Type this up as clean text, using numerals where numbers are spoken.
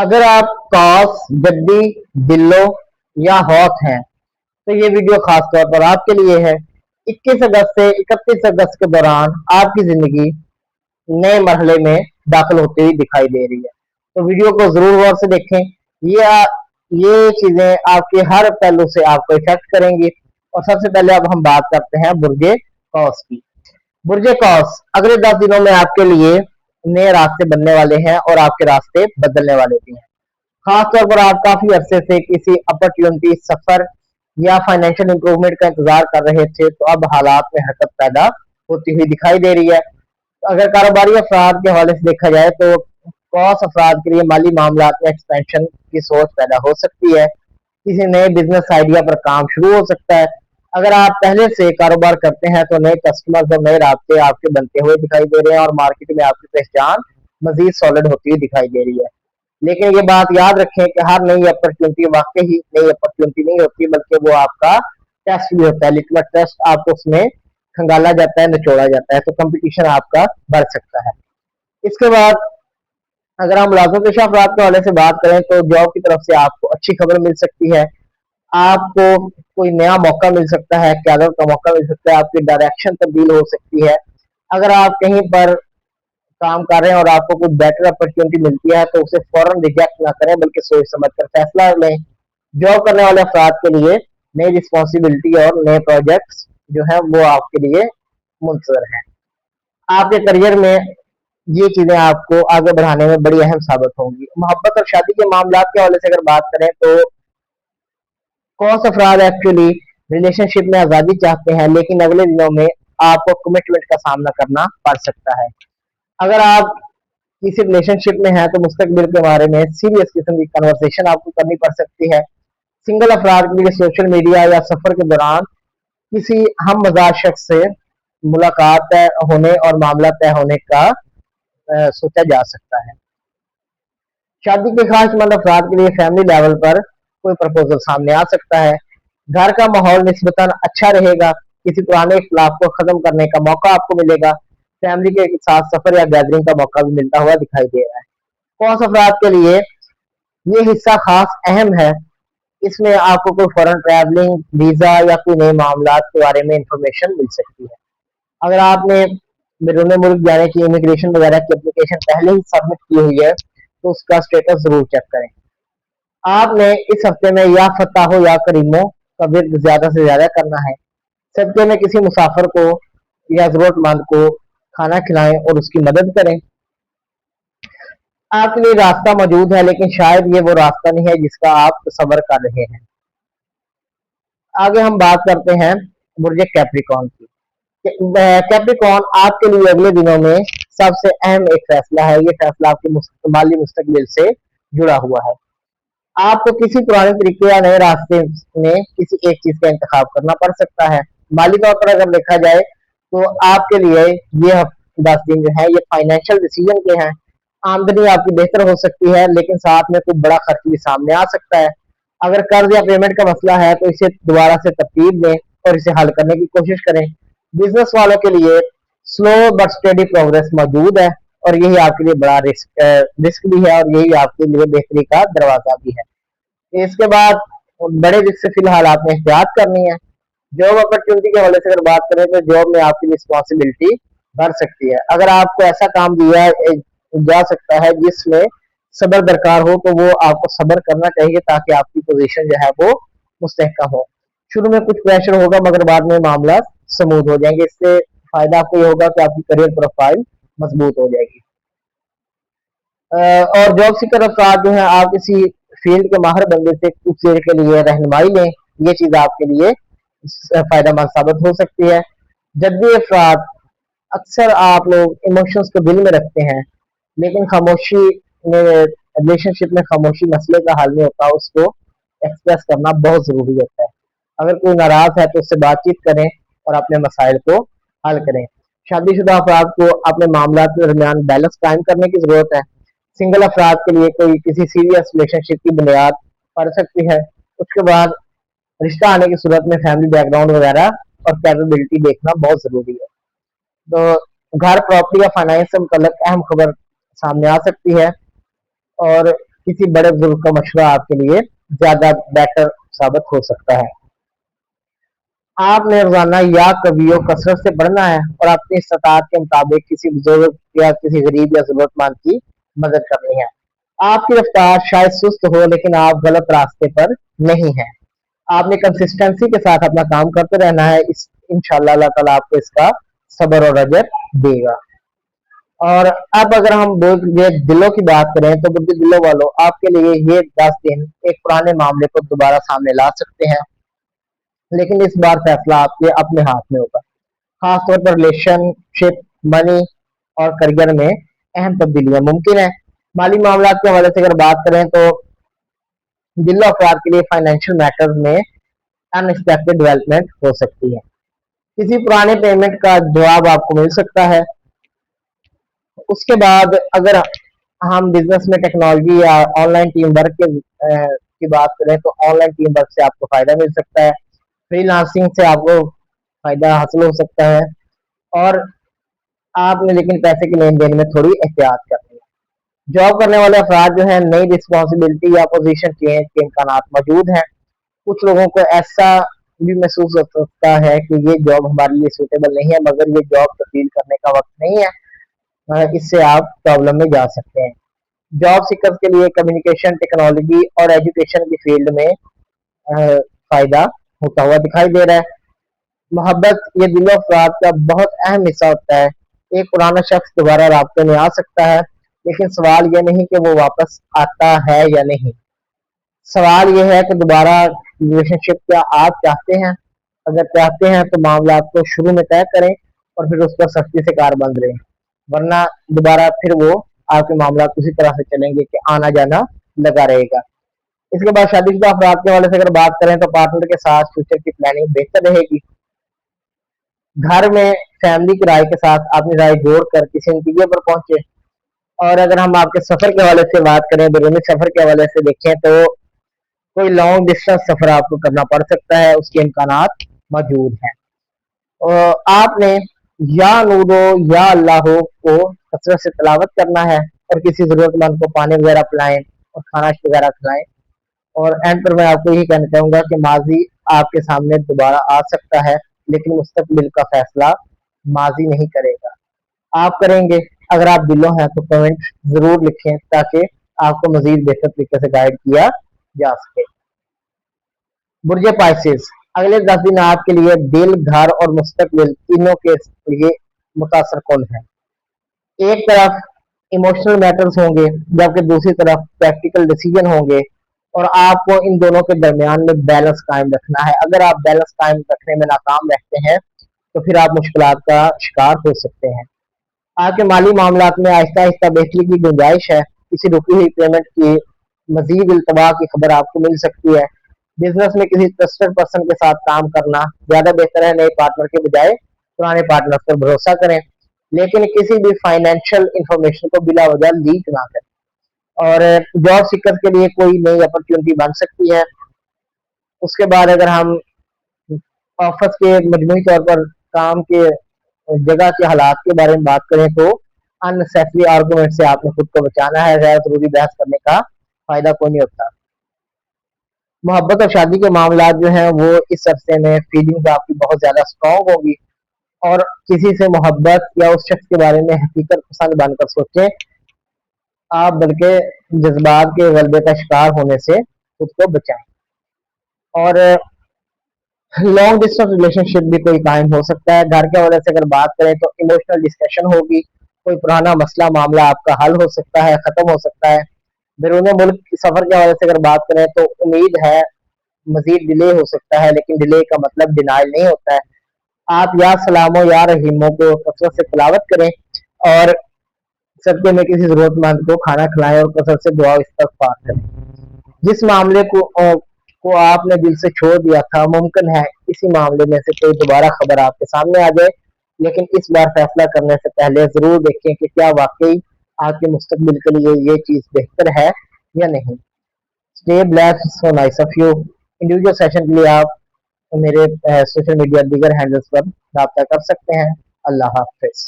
अगर आप कॉस, गद्दी, बिल्लो या हौत हैं तो ये वीडियो खास तौर पर आपके लिए है। 21 अगस्त से 31 अगस्त के दौरान आपकी जिंदगी नए मरहले में दाखिल होती हुई दिखाई दे रही है, तो वीडियो को जरूर गौर से देखें। ये चीजें आपके हर पहलू से आपको इफेक्ट करेंगी। और सबसे पहले अब हम बात करते हैं बुर्जे कौस की। बुर्जे कौस अगले 10 दिनों में आपके लिए नए रास्ते बनने वाले हैं और आपके रास्ते बदलने वाले भी हैं। खास तौर पर आप काफी अरसे से किसी अपॉर्चुनिटी, सफर या फाइनेंशियल इंप्रूवमेंट का इंतजार कर रहे थे, तो अब हालात में हरकत पैदा होती हुई दिखाई दे रही है। अगर कारोबारी अफराद के हवाले से देखा जाए तो कौस अफराद के लिए माली मामलात में एक्सपेंशन की सोच पैदा हो सकती है। किसी नए बिजनेस आइडिया पर काम शुरू हो सकता है। अगर आप पहले से कारोबार करते हैं तो नए कस्टमर्स और नए रास्ते आपके बनते हुए दिखाई दे रहे हैं और मार्केट में आपकी पहचान मजीद सॉलिड होती हुई दिखाई दे रही है। लेकिन ये बात याद रखें कि हर नई अपॉर्चुनिटी वाकई ही नई अपॉर्चुनिटी नहीं होती, बल्कि वो आपका टेस्ट भी होता है। लिटमस टेस्ट आपको उसमें खंगाला जाता है, निचोड़ा जाता है, तो कंपटीशन आपका बढ़ सकता है। इसके बाद अगर हम मुलाजिम पेशा अफराद के हवाले से बात करें तो जॉब की तरफ से आपको अच्छी खबर मिल सकती है। आपको कोई नया मौका मिल सकता है, क़यादत का मौका मिल सकता है, आपकी डायरेक्शन तब्दील हो सकती है। अगर आप कहीं पर काम कर रहे हैं और आपको कुछ बेटर अपॉर्चुनिटी मिलती है तो उसे फौरन रिजेक्ट ना करें, बल्कि सोच समझ कर फैसला लें। जॉब करने वाले अफराद के लिए नई रिस्पॉन्सिबिलिटी और नए प्रोजेक्ट्स जो है वो आपके लिए मुंतजर हैं। आपके करियर में ये चीजें आपको आगे बढ़ाने में बड़ी अहम साबित होंगी। मोहब्बत और शादी के मामला के हवाले से अगर बात करें तो कौन अफराद एक्चुअली रिलेशनशिप में आज़ादी चाहते हैं, लेकिन अगले दिनों में आपको कमिटमेंट का सामना करना पड़ सकता है। अगर आप किसी रिलेशनशिप में हैं तो मुस्तकबिल के बारे में सीरियस किस्म की कन्वर्सेशन आपको करनी पड़ सकती है। सिंगल अफराद के लिए सोशल मीडिया या सफर के दौरान किसी हम मजाज शख्स से मुलाकात तय होने और मामला तय होने का सोचा जा सकता है। शादी के ख्वाहिशमंद अफराद के लिए फैमिली लेवल पर कोई प्रपोजल सामने आ सकता है। घर का माहौल निस्बतन अच्छा रहेगा। किसी पुराने इख्तिलाफ को खत्म करने का मौका आपको मिलेगा। फैमिली के साथ सफर या गैदरिंग का मौका भी मिलता हुआ दिखाई दे रहा है। कौन अफराद के लिए ये हिस्सा खास अहम है। इसमें आपको कोई फॉरेन ट्रैवलिंग, वीजा या कोई नए मामला के बारे में इंफॉर्मेशन मिल सकती है। अगर आपने बैरून मुल्क जाने की इमिग्रेशन वगैरह की एप्लीकेशन पहले ही सबमिट की हुई है तो उसका स्टेटस जरूर चेक करें। आपने इस हफ्ते में या फतह हो या करीमों का विर्द ज्यादा से ज्यादा करना है। सदके में किसी मुसाफिर को या जरूरतमंद को खाना खिलाएं और उसकी मदद करें। आपके लिए रास्ता मौजूद है, लेकिन शायद ये वो रास्ता नहीं है जिसका आप तसव्वुर कर रहे हैं। आगे हम बात करते हैं बुर्ज कैप्रिकॉर्न की। कैप्रिकॉर्न आपके लिए अगले दिनों में सबसे अहम एक फैसला है। ये फैसला आपके माली मुस्तकबिल से जुड़ा हुआ है। आपको किसी पुराने तरीके या नए रास्ते में किसी एक चीज का इंतखाब करना पड़ सकता है। माली तौर पर अगर देखा जाए तो आपके लिए ये 10 दिन जो है ये फाइनेंशियल डिसीजन के हैं। आमदनी आपकी बेहतर हो सकती है, लेकिन साथ में कोई बड़ा खर्च भी सामने आ सकता है। अगर कर्ज या पेमेंट का मसला है तो इसे दोबारा से तरतीब दें और इसे हल करने की कोशिश करें। बिजनेस वालों के लिए स्लो बट स्टेडी प्रोग्रेस मौजूद है और यही आपके लिए बड़ा रिस्क भी है और यही आपके लिए बेहतरी का दरवाजा भी है। इसके बाद बड़े रिस्क से फिलहाल आपने एहतियात करनी है। जॉब अपॉर्चुनिटी के हवाले से अगर बात करें तो जॉब में आपकी रिस्पॉन्सिबिलिटी बढ़ सकती है। अगर आपको ऐसा काम दिया जा सकता है जिसमें सब्र दरकार हो तो वो आपको सब्र करना चाहिए ताकि आपकी पोजीशन जो है वो मुस्तहकम हो। शुरू में कुछ प्रेशर होगा मगर बाद में मामला स्मूथ हो जाएंगे। इससे फायदा आपको ये होगा कि आपकी करियर प्रोफाइल मजबूत हो जाएगी। और जॉब सीकर अफराद जो है आप किसी फील्ड के माहिर बंदे से कुछ देर के लिए रहनुमाई लें। ये चीज आपके लिए फायदा मंद साबित हो सकती है। जद्दी अफराद अक्सर आप लोग इमोशंस को दिल में रखते हैं, लेकिन खामोशी में रिलेशनशिप में खामोशी मसले का हल नहीं होता, उसको एक्सप्रेस करना बहुत जरूरी होता है। अगर कोई नाराज है तो उससे बातचीत करें और अपने मसाइल को हल करें। शादीशुदा अफराद को अपने मामला के दरमियान बैलेंस कायम करने की जरूरत है। सिंगल अफराद के लिए कोई किसी सीरियस रिलेशनशिप की बुनियाद पड़ सकती है। उसके बाद रिश्ता आने की सूरत में फैमिली बैकग्राउंड वगैरह और कैपेबिलिटी देखना बहुत जरूरी है। तो घर, प्रॉपर्टी या फाइनेंस से मुतल्लिक अहम खबर सामने आ सकती है और किसी बड़े बुजुर्ग का मशवरा आपके लिए ज्यादा बेटर साबित हो सकता है। आपने रोजाना या कभियो कसरत से पढ़ना है और अपनी इस्तात के मुताबिक किसी बुजुर्ग या किसी गरीब या जरूरतमंद की मदद करनी है। आपकी रफ्तार शायद सुस्त हो, लेकिन आप गलत रास्ते पर नहीं हैं। आपने कंसिस्टेंसी के साथ अपना काम करते रहना है। इस इंशाल्लाह अल्लाह ताला आपको इसका सब्र और अजर देगा। और अब अगर हम ये दिलों की बात करें तो बुद्धि दिलों वालों, आपके लिए ये 10 दिन एक पुराने मामले को दोबारा सामने ला सकते हैं, लेकिन इस बार फैसला आपके अपने हाथ में होगा। खासतौर पर रिलेशनशिप, मनी और करियर में अहम तब्दीलियां मुमकिन है। माली मामला के हवाले से अगर बात करें तो दिल्लो अफराद के लिए फाइनेंशियल मैटर्स में अनएक्सपेक्टेड डेवलपमेंट हो सकती है। किसी पुराने पेमेंट का जवाब आपको मिल सकता है। उसके बाद अगर हम बिजनेस में टेक्नोलॉजी या ऑनलाइन टीम वर्क की बात करें तो ऑनलाइन टीम वर्क से आपको फायदा मिल सकता है। फ्रीलांसिंग से आपको फायदा हासिल हो सकता है। और आपने लेकिन पैसे के लेन देन में थोड़ी एहतियात करनी है। जॉब करने वाले अफराद जो है, नई रिस्पॉन्सिबिलिटी या पोजीशन चेंज के इम्कान मौजूद हैं। कुछ लोगों को ऐसा भी महसूस हो सकता है कि ये जॉब हमारे लिए सूटेबल नहीं है, मगर ये जॉब तब्दील करने का वक्त नहीं है। इससे आप प्रॉब्लम में जा सकते हैं। जॉब सीकर्स के लिए कम्युनिकेशन, टेक्नोलॉजी और एजुकेशन की फील्ड में फायदा होता हुआ दिखाई दे रहा है। मोहब्बत ये दिलो अफराद का बहुत अहम हिस्सा होता है। एक पुराना शख्स दोबारा राब्ते में आ सकता है, लेकिन सवाल यह नहीं कि वो वापस आता है या नहीं। सवाल यह है कि दोबारा रिलेशनशिप क्या आप चाहते हैं। अगर चाहते हैं तो मामला आपको शुरू में तय करें और फिर उस पर सख्ती से कारबंद रहें, वरना दोबारा फिर वो आपके मामला उसी तरह से चलेंगे कि आना जाना लगा रहेगा। इसके बाद शादीशुदा अफराद के हवाले से अगर बात करें तो पार्टनर के साथ फ्यूचर की प्लानिंग बेहतर रहेगी। घर में फैमिली की राय के साथ अपनी राय जोड़कर किसी नतीजे पर पहुंचे। और अगर हम आपके सफर के हवाले से बात करें, बैरूनी सफर के हवाले से देखें तो कोई लॉन्ग डिस्टेंस सफर आपको करना पड़ सकता है, उसके इम्कानात मौजूद हैं। और आपने या नूरो या अल्लाह को कसरत से तलावत करना है और किसी जरूरतमंद को पानी वगैरह पिलाएं और खाना वगैरह खिलाएं। और एंड पर मैं आपको यही कहना चाहूंगा कि माजी आपके सामने दोबारा आ सकता है, लेकिन मुस्तकबिल का फैसला माजी नहीं करेगा, आप करेंगे। अगर आप दिलों हैं तो कमेंट जरूर लिखें ताकि आपको मजीद बेहतर तरीके से गाइड किया जा सके। बुर्जे पाइसेस, अगले 10 दिन आपके लिए दिल, घर और मुस्तकबिल तीनों के लिए मुतासर कौन है। एक तरफ इमोशनल मैटर्स होंगे, जबकि दूसरी तरफ प्रैक्टिकल डिसीजन होंगे, और आपको इन दोनों के दरमियान में बैलेंस कायम रखना है। अगर आप बैलेंस कायम रखने में नाकाम रहते हैं तो फिर आप मुश्किलात का शिकार हो सकते हैं। आपके माली मामलात में आहिस्ता आहिस्ता बेहतरी की गुंजाइश है। किसी रुकी हुई पेमेंट की मजीद इल्तवा की खबर आपको मिल सकती है। बिजनेस में किसी ट्रस्टेड पर्सन के साथ काम करना ज्यादा बेहतर है। नए पार्टनर के बजाय पुराने पार्टनर पर भरोसा करें, लेकिन किसी भी फाइनेंशियल इंफॉर्मेशन को बिला वजह लीक ना करें। और जॉब सीकर्स के लिए कोई नई अपॉर्चुनिटी बन सकती है। उसके बाद अगर हम ऑफिस के मजमूई तौर पर काम के जगह के हालात के बारे में बात करें तो अननेसेसरी आर्गुमेंट से आपने खुद को बचाना है। गैर जरूरी बहस करने का फायदा कोई नहीं होता। मोहब्बत और शादी के मामला जो हैं वो इस अरसे में फीलिंग्स आपकी बहुत ज्यादा स्ट्रांग होगी, और किसी से मोहब्बत या उस शख्स के बारे में हकीकत पसंद बनकर सोचें आप, बल्कि जज्बात के गलबे का शिकार होने से खुद को बचाएं। और लॉन्ग डिस्टेंस रिलेशनशिप भी कोई कायम हो सकता है। घर के हवाले से अगर बात करें तो इमोशनल डिस्कशन होगी, कोई पुराना मसला मामला आपका हल हो सकता है, खत्म हो सकता है। बैरून मुल्क सफर के हवाले से अगर बात करें तो उम्मीद है मजीद डिले हो सकता है, लेकिन डिले का मतलब डिनाइल नहीं होता है। आप या सलामो या रहीमो को कसरत से तिलावत करें और सदके में किसी जरूरतमंद को खाना खिलाएं और कसरत से दुआ इस्तगफार करें। जिस मामले को आपने दिल से छोड़ दिया था, मुमकिन है इसी मामले में से कोई दोबारा खबर आपके सामने आ जाए, लेकिन इस बार फैसला करने से पहले जरूर देखें कि क्या वाकई आपके मुस्तकबिल के लिए ये चीज बेहतर है या नहीं। Stay blessed, so nice of you. Individual session के लिए आप मेरे सोशल मीडिया दीगर हैंडल्स पर रब्ता कर सकते हैं। अल्लाह हाफिज।